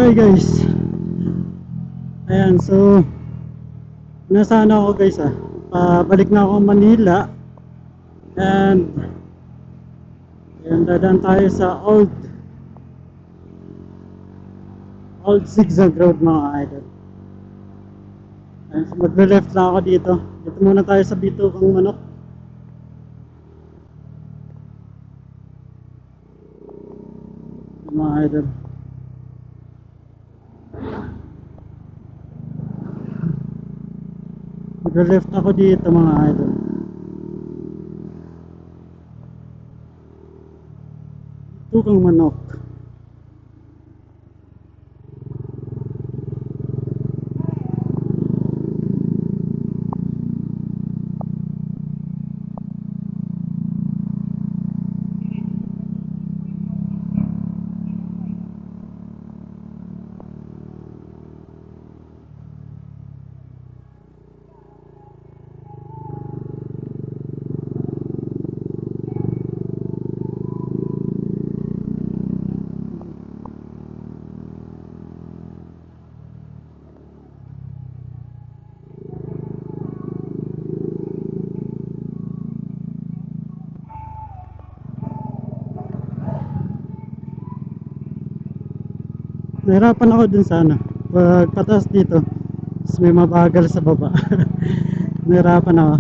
Hi guys. Ayan, so nasaan ako guys pabalik na ako Manila. And ayan, dadaan tayo sa old zigzag road mga idol. Ayan, so magre-left lang ako dito. Dito muna tayo sa Bitukang Manok. Mga idol, magre-left ako dito mga idol. Bitukang Manok. Nahirapan ako dun sa pag patas dito, tapos may mabagal sa baba. Nahirapan ako.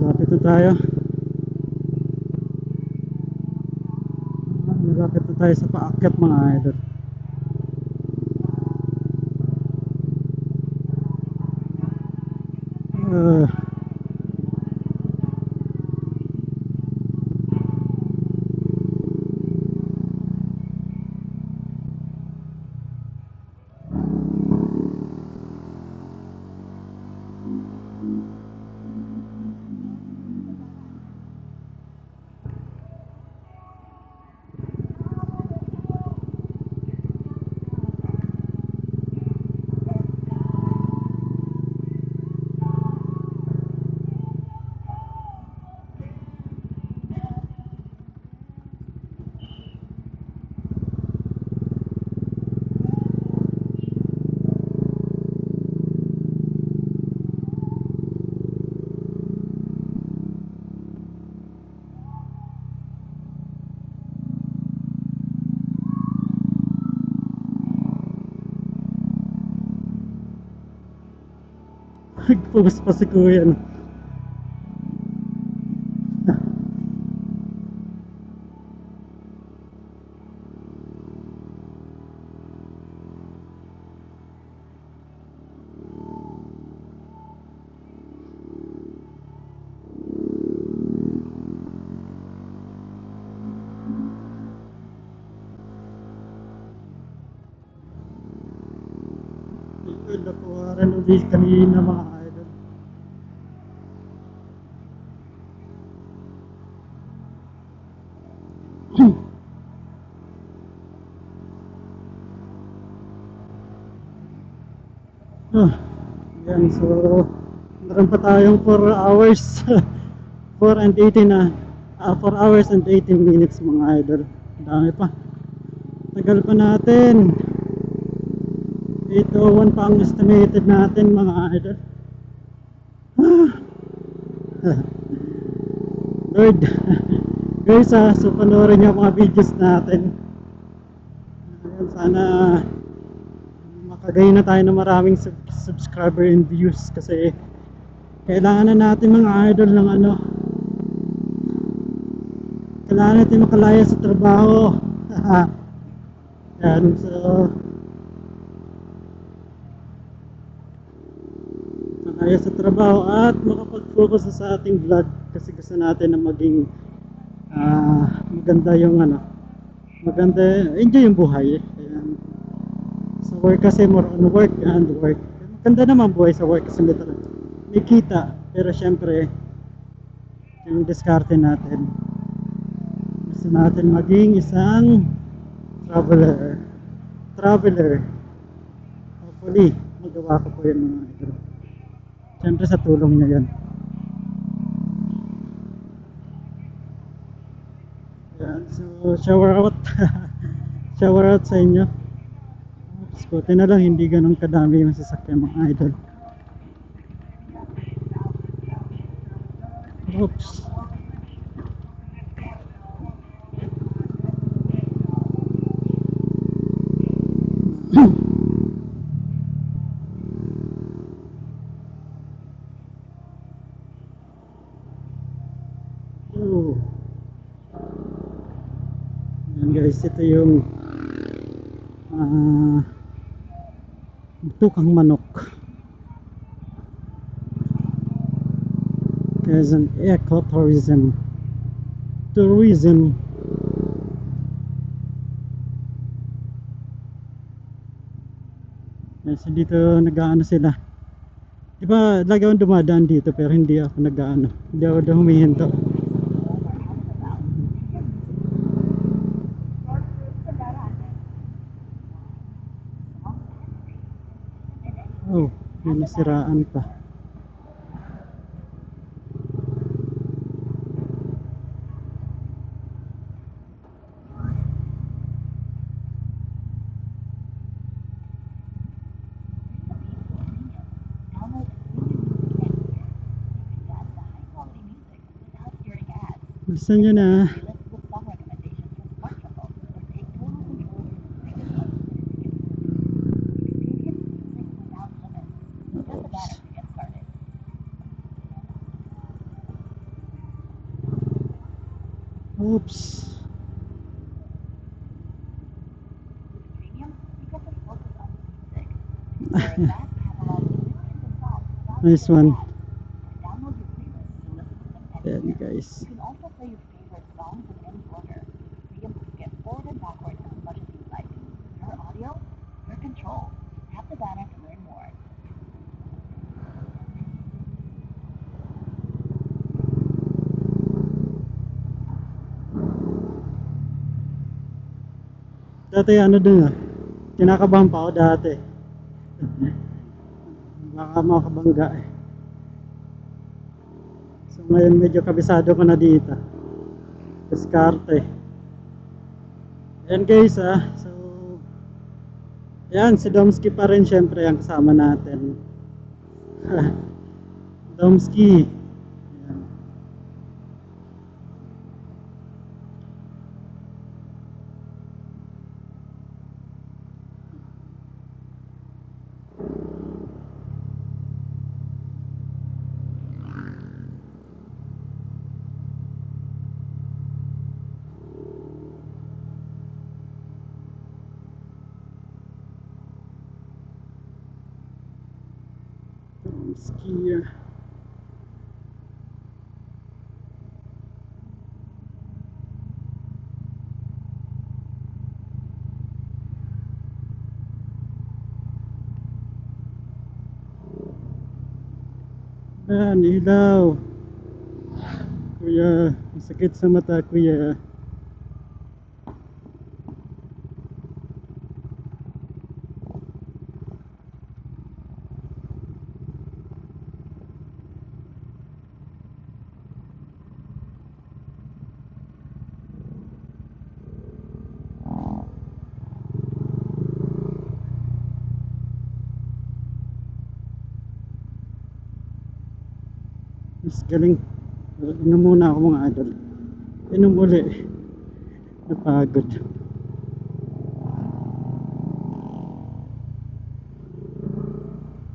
Malapit na tayo. Malapit na tayo sa paakyat mga idol. Uh, Nagpugas pa si kuya no? Nakuharan ulit kanina mga idol. Yan, so meron pa tayong 4 hours 4 and 18 4 hours and 18 minutes mga idol. Dami pa, tagal pa natin. 8:01 pa ang estimated natin mga idol. Lord, guys so panoorin nyo mga videos natin. Ayan, sana makagain na tayo ng maraming subscriber and views, kasi kailangan na natin mga idol ng kailangan natin makalaya sa trabaho. Yan, so nakaya sa trabaho at makapag-focus sa ating vlog kasi gusto natin na maging maganda yung ano, maganda, enjoy yung buhay. Ayan. Sa work kasi more on work and work. Maganda naman buhay sa work kasi may kita, pero syempre yung diskarte natin. Gusto natin maging isang traveler. Traveler. Hopefully, magawa ko po yun mga idol. Syempre sa tulong niya yan. Yan. So, shower out. Shower out sa inyo. Oops, buti na lang hindi ganun kadami yung sasakyan mga idol. Oops. Oh. Yan guys, ito yung tukang manok. There's an ecotourism. Tourism. Yes, dito nag-aano sila. Di ba, lagi akong dumadaan dito pero hindi ako nag-aano. Hindi ako daw humihinto. Oh, may nasiraan pa. Gusto nyo na. Oops. Nice one. Ayan guys. Dati ano dun kinakabahan pa ako dati. Baka makabangga eh. So ngayon medyo kabisado ko na dito. Diskarte. Ayan guys so ayan si Domski pa rin syempre ang kasama natin. Domski. Ayan. Domski. Ayan, ilaw. Kuya, masakit sa mata kuya. Mas galing. Inom muna ako mga idol. Inom uli. Napagod.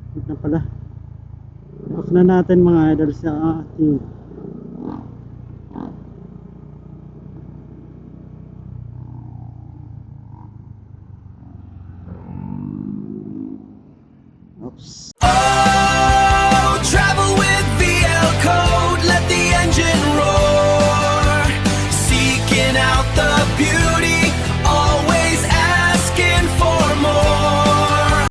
Huwag na pala. Off na natin mga idol sa ating House.